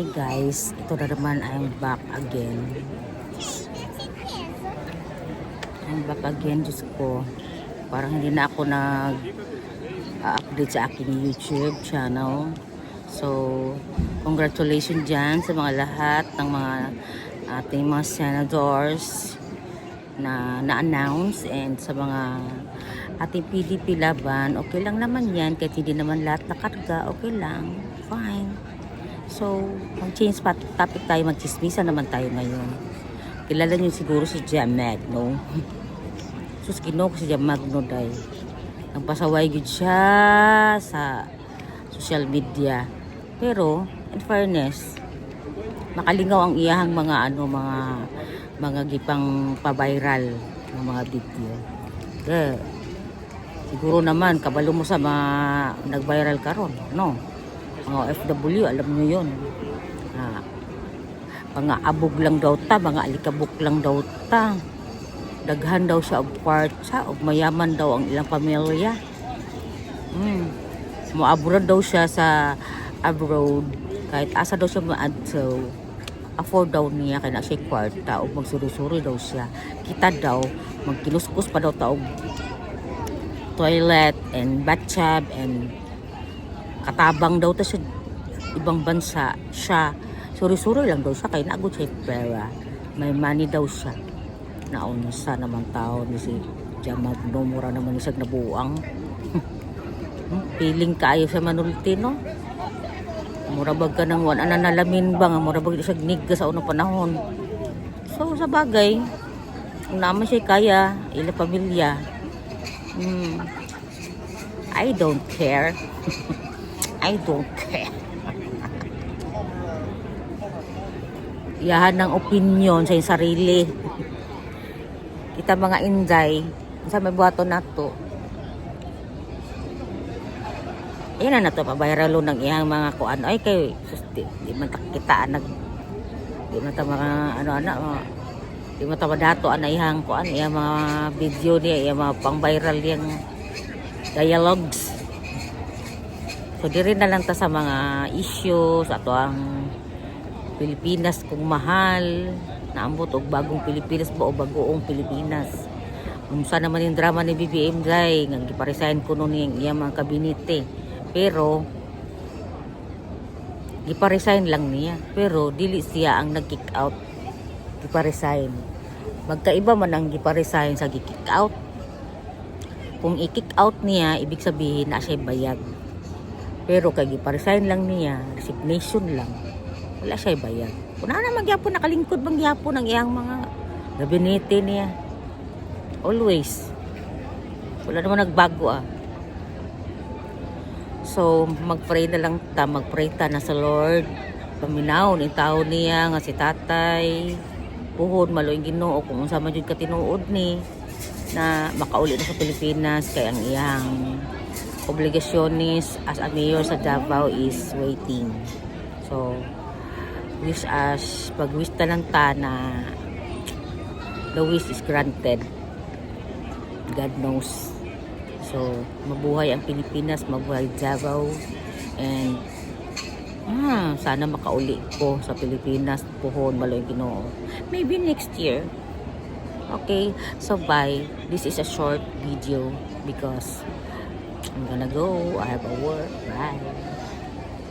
Hey guys, ito na naman, I'm back again. Diyos ko. Parang hindi na ako nag-update sa aking YouTube channel. So, congratulations dyan sa mga lahat ng mga ating mga senators na na-announce, and sa mga ating PDP laban. Okay lang naman yan, kahit hindi naman lahat nakarga, okay lang, fine. So, mag-change topic tayo, mag-chismisa naman tayo ngayon. Kilala niyo siguro si Jamagno. Sus, ko si Jamagno dahil nagpasaway gud siya sa social media. Pero, in fairness, makalingaw ang iyahang mga gipang pa-viral ng mga video. Kaya, siguro naman, kabalo mo sa mga nag-viral karon, no? Mga FW, alam nyo yun. Mga abog lang daw ta, mga alikabok lang daw ta. Daghan daw siya og kwarta, og mayaman daw ang ilang pamilya. Mo-abroad daw siya sa abroad. Kahit asa daw siya maadto, afford daw niya kaya na siya kwarta, og magsuri-suri daw siya. Kita daw, magkinuskus pa daw ta og toilet and bathtub and katabang daw ta sa ibang bansa. Siya suri-suri lang daw siya kaya naagod siya pera, may money daw siya. Naunsa naman tao ni si Jamagno, mura naman isag nabuang. Piling kaayo sa manulti, no? Mura bag ka ng wala na nalamin ba nga, mura bag isag nigga sa unang panahon. So sa bagay, kung naman siya kaya ila pamilya, I don't care. I don't care. Iyahan ng opinion sa sarili. Kita mga inday, sa may buhato na to. Ayan na to, pabayralo ng iyang mga kuan. Ay kay, di man kita di man ta mga di man ta madato na iyang kuan, iyang mga video niya, iyang mga pang-viral yang dialogues. So diri na lang ta sa mga issues ato ang Pilipinas kung mahal, naambot og bagong Pilipinas ba o bagoong Pilipinas. Unsa naman yung drama ni BBM dai nga giparesign kuno niyang iyang mga kabinete. Pero giparesign lang niya, pero dili siya ang nag-kick out. Giparesign. Magkaiba man ang giparesign sa gi-kick out. Kung i-kick out niya, ibig sabihin na siya bayag. Pero kay giparesign lang niya, resignation lang, wala siya bayag. Kung na magyapon, nakalingkod bang gyapon ang iyang mga gabinete niya. Always. Wala naman nagbago . So, mag-pray na lang ta, mag-pray ta na sa Lord. Paminaw ni tao niya nga si tatay. Puhod, maloy Ginoo kung unsa man jud ka tinuod ni na makauli na sa Pilipinas, kay ang iyang obligasyones as a mayor sa Davao is waiting. So, pag-wish ta lang ta na the wish is granted. God knows. So, mabuhay ang Pilipinas, mabuhay Davao, and sana makauli ko sa Pilipinas, puhon, maloy Ginoo. Maybe next year. Okay, so bye. This is a short video because I'm gonna go. I have a work. Bye.